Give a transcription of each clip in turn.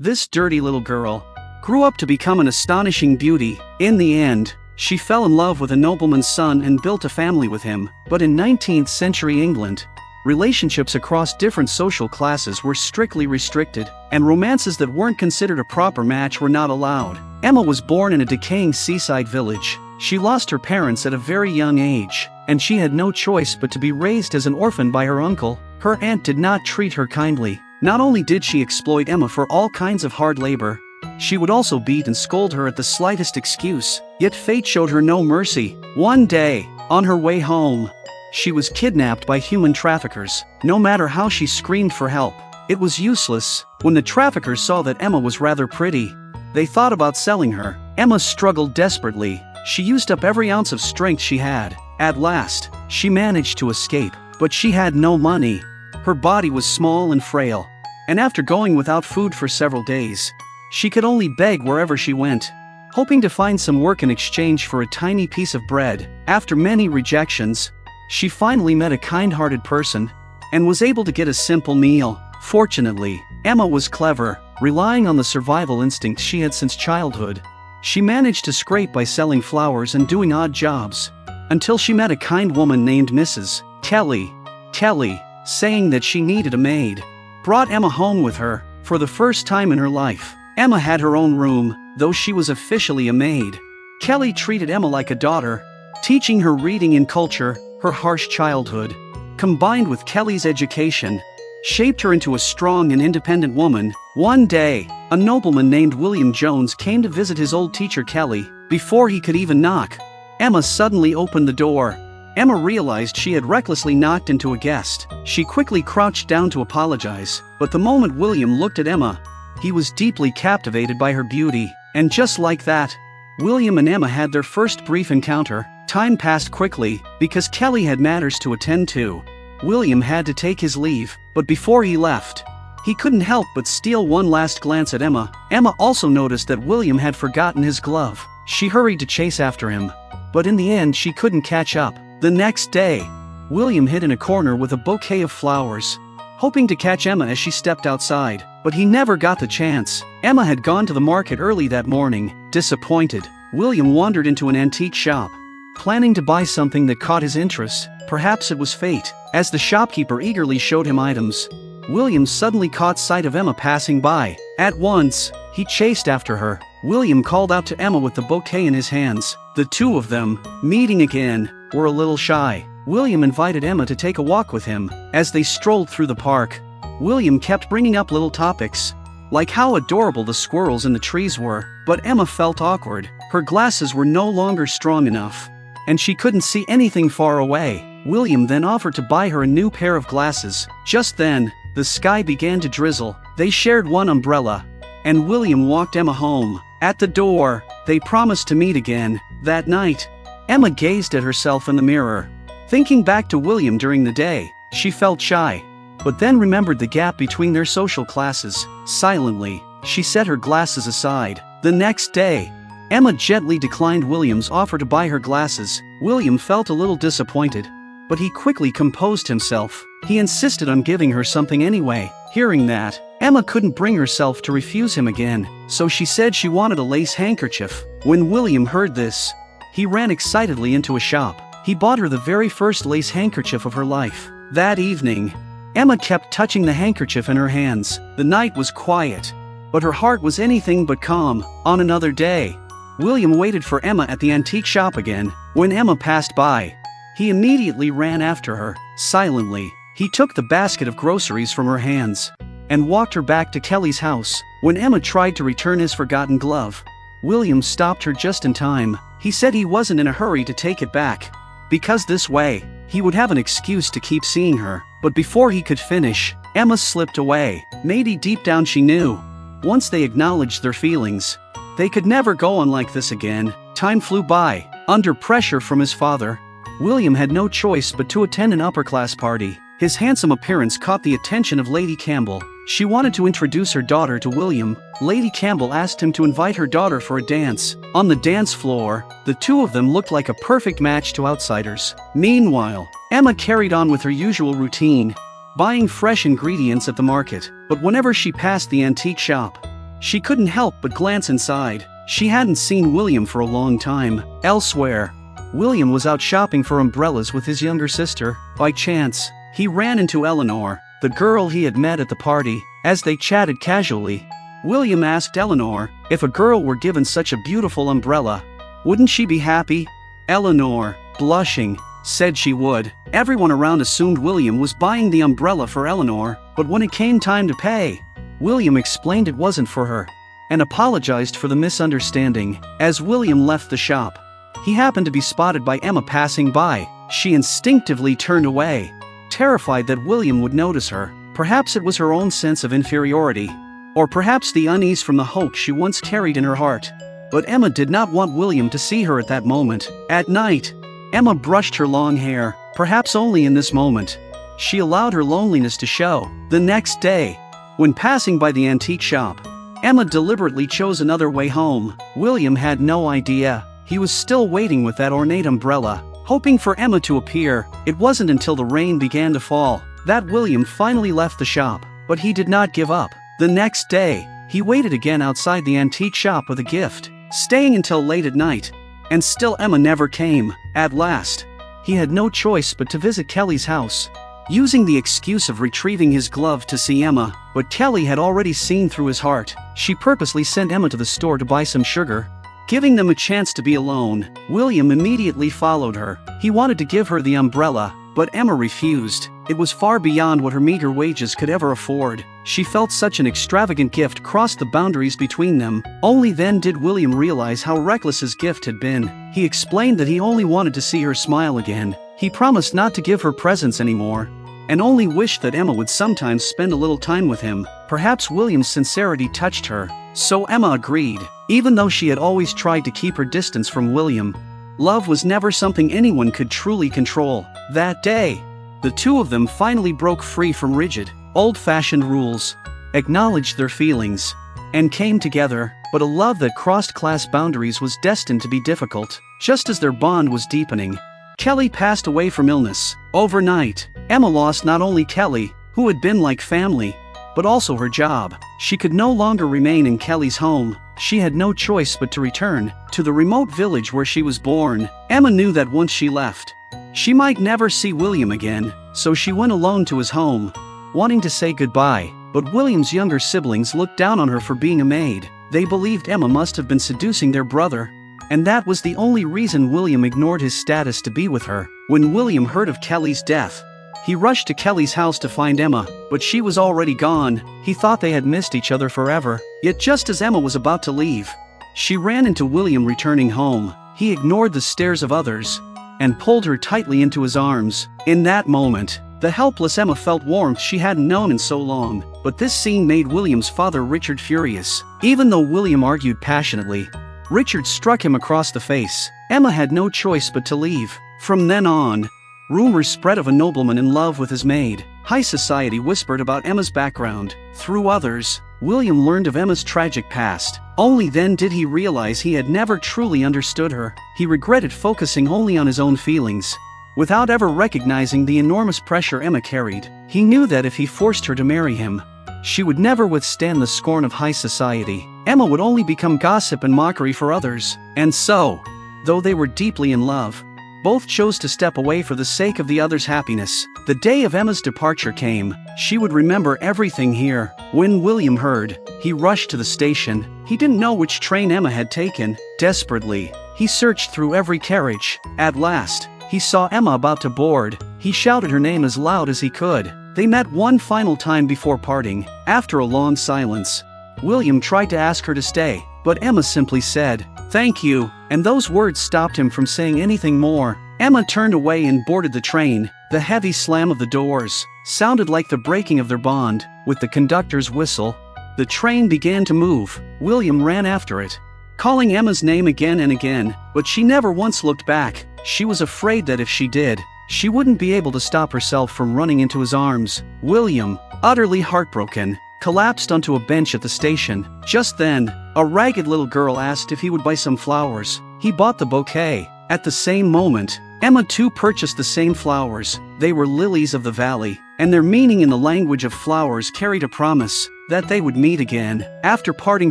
This dirty little girl grew up to become an astonishing beauty. In the end, she fell in love with a nobleman's son and built a family with him. But in 19th century England, relationships across different social classes were strictly restricted, and romances that weren't considered a proper match were not allowed. Emma was born in a decaying seaside village. She lost her parents at a very young age, and she had no choice but to be raised as an orphan by her uncle. Her aunt did not treat her kindly. Not only did she exploit Emma for all kinds of hard labor, she would also beat and scold her at the slightest excuse. Yet fate showed her no mercy. One day, on her way home, she was kidnapped by human traffickers. No matter how she screamed for help, it was useless. When the traffickers saw that Emma was rather pretty, they thought about selling her. Emma struggled desperately. She used up every ounce of strength she had. At last, she managed to escape, but she had no money. Her body was small and frail, and after going without food for several days, she could only beg wherever she went, hoping to find some work in exchange for a tiny piece of bread. After many rejections, she finally met a kind-hearted person and was able to get a simple meal. Fortunately, Emma was clever. Relying on the survival instinct she had since childhood, she managed to scrape by selling flowers and doing odd jobs, until she met a kind woman named Mrs. Kelly. Kelly, saying that she needed a maid, brought Emma home with her. For the first time in her life, Emma had her own room, though she was officially a maid. Kelly treated Emma like a daughter, teaching her reading and culture. Her harsh childhood, combined with Kelly's education, shaped her into a strong and independent woman. One day, a nobleman named William Jones came to visit his old teacher Kelly. Before he could even knock, Emma suddenly opened the door. Emma realized she had recklessly knocked into a guest. She quickly crouched down to apologize, but the moment William looked at Emma, he was deeply captivated by her beauty. And just like that, William and Emma had their first brief encounter. Time passed quickly, because Kelly had matters to attend to. William had to take his leave, but before he left, he couldn't help but steal one last glance at Emma. Emma also noticed that William had forgotten his glove. She hurried to chase after him, but in the end she couldn't catch up. The next day, William hid in a corner with a bouquet of flowers, hoping to catch Emma as she stepped outside, but he never got the chance. Emma had gone to the market early that morning. Disappointed, William wandered into an antique shop, planning to buy something that caught his interest. Perhaps it was fate. As the shopkeeper eagerly showed him items, William suddenly caught sight of Emma passing by. At once, he chased after her. William called out to Emma with the bouquet in his hands. The two of them, meeting again, were a little shy. William invited Emma to take a walk with him. As they strolled through the park, William kept bringing up little topics, like how adorable the squirrels in the trees were. But Emma felt awkward. Her glasses were no longer strong enough, and she couldn't see anything far away. William then offered to buy her a new pair of glasses. Just then, the sky began to drizzle. They shared one umbrella, and William walked Emma home. At the door, they promised to meet again. That night, Emma gazed at herself in the mirror. Thinking back to William during the day, she felt shy, but then remembered the gap between their social classes. Silently, she set her glasses aside. The next day, Emma gently declined William's offer to buy her glasses. William felt a little disappointed, but he quickly composed himself. He insisted on giving her something anyway. Hearing that, Emma couldn't bring herself to refuse him again, so she said she wanted a lace handkerchief. When William heard this, he ran excitedly into a shop. He bought her the very first lace handkerchief of her life. That evening, Emma kept touching the handkerchief in her hands. The night was quiet, but her heart was anything but calm. On another day, William waited for Emma at the antique shop again. When Emma passed by, he immediately ran after her. Silently, he took the basket of groceries from her hands and walked her back to Kelly's house. When Emma tried to return his forgotten glove, William stopped her just in time. He said he wasn't in a hurry to take it back, because this way, he would have an excuse to keep seeing her. But before he could finish, Emma slipped away. Maybe deep down she knew, once they acknowledged their feelings, they could never go on like this again. Time flew by. Under pressure from his father, William had no choice but to attend an upper-class party. His handsome appearance caught the attention of Lady Campbell. She wanted to introduce her daughter to William. Lady Campbell asked him to invite her daughter for a dance. On the dance floor, the two of them looked like a perfect match to outsiders. Meanwhile, Emma carried on with her usual routine, buying fresh ingredients at the market. But whenever she passed the antique shop, She couldn't help but glance inside. She hadn't seen William for a long time. Elsewhere, William was out shopping for umbrellas with his younger sister. By chance, he ran into Eleanor, the girl he had met at the party. As they chatted casually, William asked Eleanor if a girl were given such a beautiful umbrella, wouldn't she be happy? Eleanor, blushing, said she would. Everyone around assumed William was buying the umbrella for Eleanor, but when it came time to pay, William explained it wasn't for her, and apologized for the misunderstanding. As William left the shop, he happened to be spotted by Emma passing by. She instinctively turned away, terrified that William would notice her. Perhaps it was her own sense of inferiority, or perhaps the unease from the hoax she once carried in her heart. But Emma did not want William to see her at that moment. At night, Emma brushed her long hair. Perhaps only in this moment, she allowed her loneliness to show. The next day, when passing by the antique shop, Emma deliberately chose another way home. William had no idea. He was still waiting with that ornate umbrella, hoping for Emma to appear. It wasn't until the rain began to fall that William finally left the shop, but he did not give up. The next day, he waited again outside the antique shop with a gift, staying until late at night, and still Emma never came. At last, he had no choice but to visit Kelly's house, using the excuse of retrieving his glove to see Emma, but Kelly had already seen through his heart. She purposely sent Emma to the store to buy some sugar, giving them a chance to be alone. William immediately followed her. He wanted to give her the umbrella, but Emma refused. It was far beyond what her meager wages could ever afford. She felt such an extravagant gift crossed the boundaries between them. Only then did William realize how reckless his gift had been. He explained that he only wanted to see her smile again. He promised not to give her presents anymore, and only wished that Emma would sometimes spend a little time with him. Perhaps William's sincerity touched her, so Emma agreed. Even though she had always tried to keep her distance from William, love was never something anyone could truly control. That day, the two of them finally broke free from rigid, old-fashioned rules, acknowledged their feelings, and came together. But a love that crossed class boundaries was destined to be difficult. Just as their bond was deepening, Kelly passed away from illness. Overnight, Emma lost not only Kelly, who had been like family, but also her job. She could no longer remain in Kelly's home. She had no choice but to return to the remote village where she was born. Emma knew that once she left, she might never see William again, so she went alone to his home, wanting to say goodbye. But William's younger siblings looked down on her for being a maid. They believed Emma must have been seducing their brother, and that was the only reason William ignored his status to be with her. When William heard of Kelly's death, he rushed to Kelly's house to find Emma, but she was already gone. He thought they had missed each other forever. Yet just as Emma was about to leave, she ran into William returning home. He ignored the stares of others and pulled her tightly into his arms. In that moment, the helpless Emma felt warmth she hadn't known in so long. But this scene made William's father Richard furious. Even though William argued passionately, Richard struck him across the face. Emma had no choice but to leave. From then on, rumors spread of a nobleman in love with his maid. High society whispered about Emma's background. Through others, William learned of Emma's tragic past. Only then did he realize he had never truly understood her. He regretted focusing only on his own feelings, without ever recognizing the enormous pressure Emma carried. He knew that if he forced her to marry him, she would never withstand the scorn of high society. Emma would only become gossip and mockery for others. And so, though they were deeply in love, both chose to step away for the sake of the other's happiness. The day of Emma's departure came. She would remember everything here. When William heard, he rushed to the station. He didn't know which train Emma had taken. Desperately, he searched through every carriage. At last, he saw Emma about to board. He shouted her name as loud as he could. They met one final time before parting. After a long silence, William tried to ask her to stay, but Emma simply said, "Thank you," and those words stopped him from saying anything more. Emma turned away and boarded the train. The heavy slam of the doors sounded like the breaking of their bond. With the conductor's whistle, the train began to move. William ran after it, calling Emma's name again and again, but she never once looked back. She was afraid that if she did, she wouldn't be able to stop herself from running into his arms. William, utterly heartbroken, collapsed onto a bench at the station. Just then, a ragged little girl asked if he would buy some flowers. He bought the bouquet. At the same moment, Emma too purchased the same flowers. They were lilies of the valley, and their meaning in the language of flowers carried a promise. that they would meet again. After parting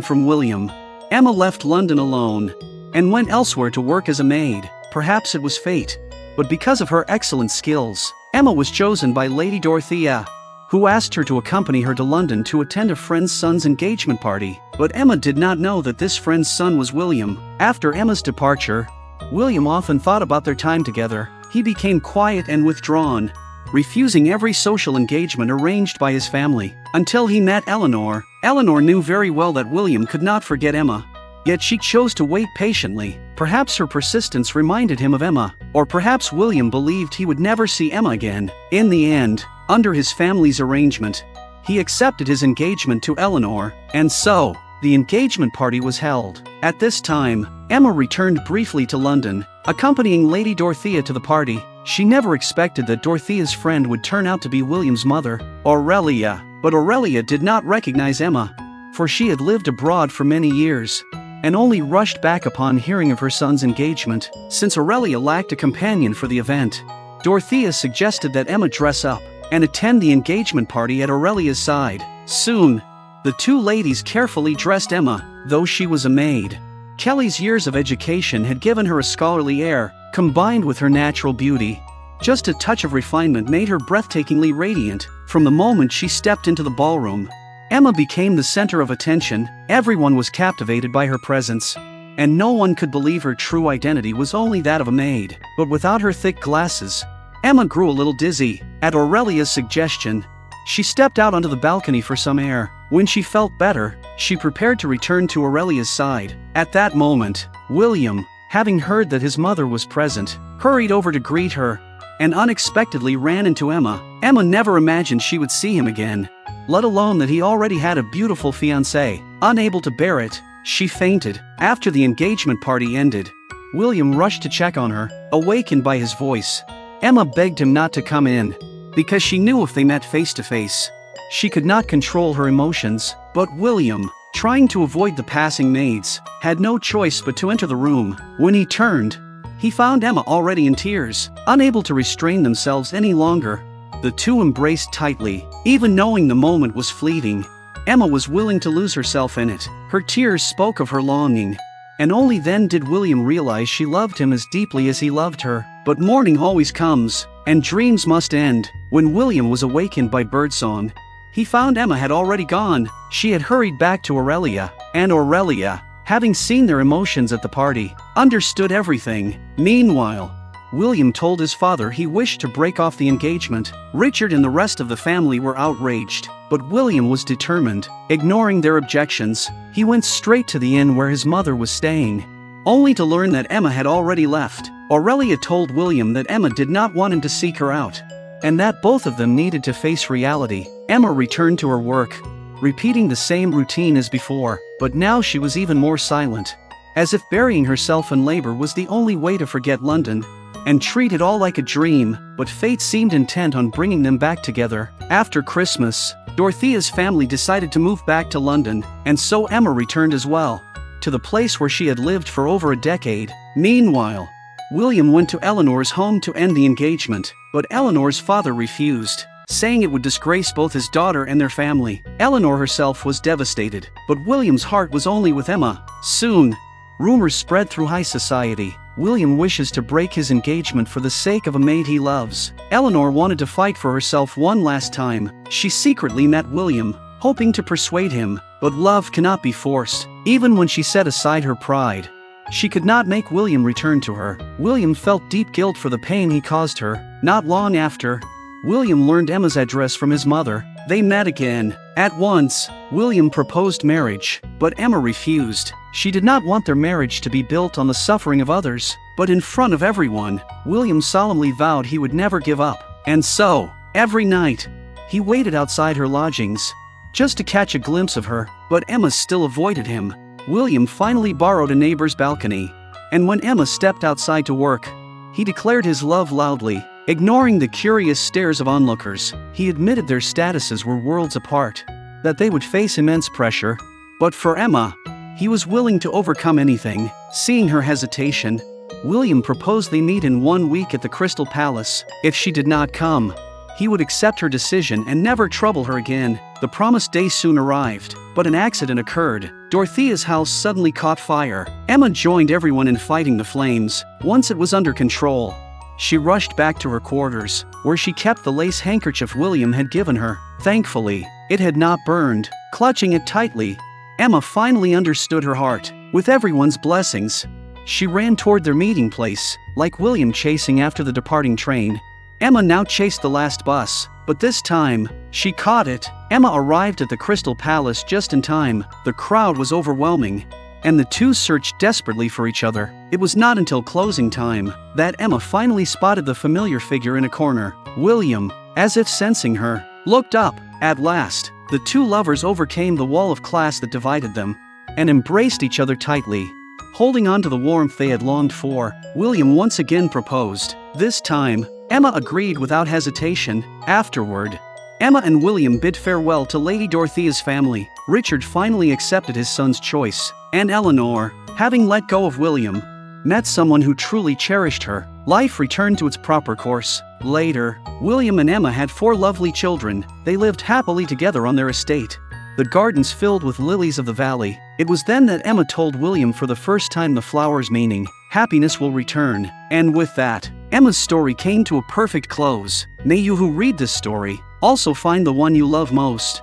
from William, Emma left London alone and went elsewhere to work as a maid. Perhaps it was fate, but because of her excellent skills, Emma was chosen by Lady Dorothea, who asked her to accompany her to London to attend a friend's son's engagement party. But Emma did not know that this friend's son was William. After Emma's departure, William often thought about their time together. He became quiet and withdrawn, refusing every social engagement arranged by his family, until he met Eleanor. Eleanor knew very well that William could not forget Emma, yet she chose to wait patiently. Perhaps her persistence reminded him of Emma, or perhaps William believed he would never see Emma again. In the end, under his family's arrangement, he accepted his engagement to Eleanor, and so, the engagement party was held. At this time, Emma returned briefly to London, accompanying Lady Dorothea to the party. She never expected that Dorothea's friend would turn out to be William's mother, Aurelia. But Aurelia did not recognize Emma, for she had lived abroad for many years, and only rushed back upon hearing of her son's engagement. Since Aurelia lacked a companion for the event, Dorothea suggested that Emma dress up and attend the engagement party at Aurelia's side. Soon, the two ladies carefully dressed Emma, though she was a maid. Kelly's years of education had given her a scholarly air, combined with her natural beauty. Just a touch of refinement made her breathtakingly radiant. From the moment she stepped into the ballroom, Emma became the center of attention. Everyone was captivated by her presence, and no one could believe her true identity was only that of a maid. But without her thick glasses, Emma grew a little dizzy. At Aurelia's suggestion, she stepped out onto the balcony for some air. When she felt better, she prepared to return to Aurelia's side. At that moment, William, having heard that his mother was present, hurried over to greet her, and unexpectedly ran into Emma. Emma never imagined she would see him again, let alone that he already had a beautiful fiancée. Unable to bear it, she fainted. After the engagement party ended, William rushed to check on her. Awakened by his voice, Emma begged him not to come in, because she knew if they met face to face, she could not control her emotions. But William, trying to avoid the passing maids, had no choice but to enter the room. When he turned, he found Emma already in tears. Unable to restrain themselves any longer, the two embraced tightly. Even knowing the moment was fleeting, Emma was willing to lose herself in it. Her tears spoke of her longing, and only then did William realize she loved him as deeply as he loved her. But morning always comes, and dreams must end. When William was awakened by birdsong, he found Emma had already gone. She had hurried back to Aurelia, and Aurelia, having seen their emotions at the party, understood everything. Meanwhile, William told his father he wished to break off the engagement. Richard and the rest of the family were outraged, but William was determined. Ignoring their objections, he went straight to the inn where his mother was staying, only to learn that Emma had already left. Aurelia told William that Emma did not want him to seek her out, and that both of them needed to face reality. Emma returned to her work, repeating the same routine as before, but now she was even more silent, as if burying herself in labor was the only way to forget London and treat it all like a dream. But fate seemed intent on bringing them back together. After Christmas, Dorothea's family decided to move back to London, and so Emma returned as well, to the place where she had lived for over a decade. Meanwhile, William went to Eleanor's home to end the engagement, but Eleanor's father refused, saying it would disgrace both his daughter and their family. Eleanor herself was devastated, but William's heart was only with Emma. Soon, rumors spread through high society. William wishes to break his engagement for the sake of a maid he loves. Eleanor wanted to fight for herself one last time. She secretly met William, hoping to persuade him, but love cannot be forced. Even when she set aside her pride, she could not make William return to her. William felt deep guilt for the pain he caused her. Not long after, William learned Emma's address from his mother. They met again. At once, William proposed marriage, but Emma refused. She did not want their marriage to be built on the suffering of others. But in front of everyone, William solemnly vowed he would never give up. And so, every night, he waited outside her lodgings, just to catch a glimpse of her. But Emma still avoided him. William finally borrowed a neighbor's balcony, and when Emma stepped outside to work, he declared his love loudly. Ignoring the curious stares of onlookers, he admitted their statuses were worlds apart, that they would face immense pressure. But for Emma, he was willing to overcome anything. Seeing her hesitation, William proposed they meet in 1 week at the Crystal Palace. If she did not come, he would accept her decision and never trouble her again. The promised day soon arrived, but an accident occurred. Dorothea's house suddenly caught fire. Emma joined everyone in fighting the flames. Once it was under control, she rushed back to her quarters, where she kept the lace handkerchief William had given her. Thankfully, it had not burned. Clutching it tightly, Emma finally understood her heart. With everyone's blessings, she ran toward their meeting place, like William chasing after the departing train. Emma now chased the last bus, but this time, she caught it. Emma arrived at the Crystal Palace just in time. The crowd was overwhelming, and the two searched desperately for each other. It was not until closing time that Emma finally spotted the familiar figure in a corner. William, as if sensing her, looked up. At last, the two lovers overcame the wall of class that divided them, and embraced each other tightly. Holding on to the warmth they had longed for, William once again proposed. This time, Emma agreed without hesitation. Afterward, Emma and William bid farewell to Lady Dorothea's family. Richard finally accepted his son's choice, and Eleanor, having let go of William, met someone who truly cherished her. Life returned to its proper course. Later, William and Emma had 4 lovely children. They lived happily together on their estate, the gardens filled with lilies of the valley. It was then that Emma told William for the first time the flower's meaning. Happiness will return. And with that, Emma's story came to a perfect close. May you who read this story also find the one you love most.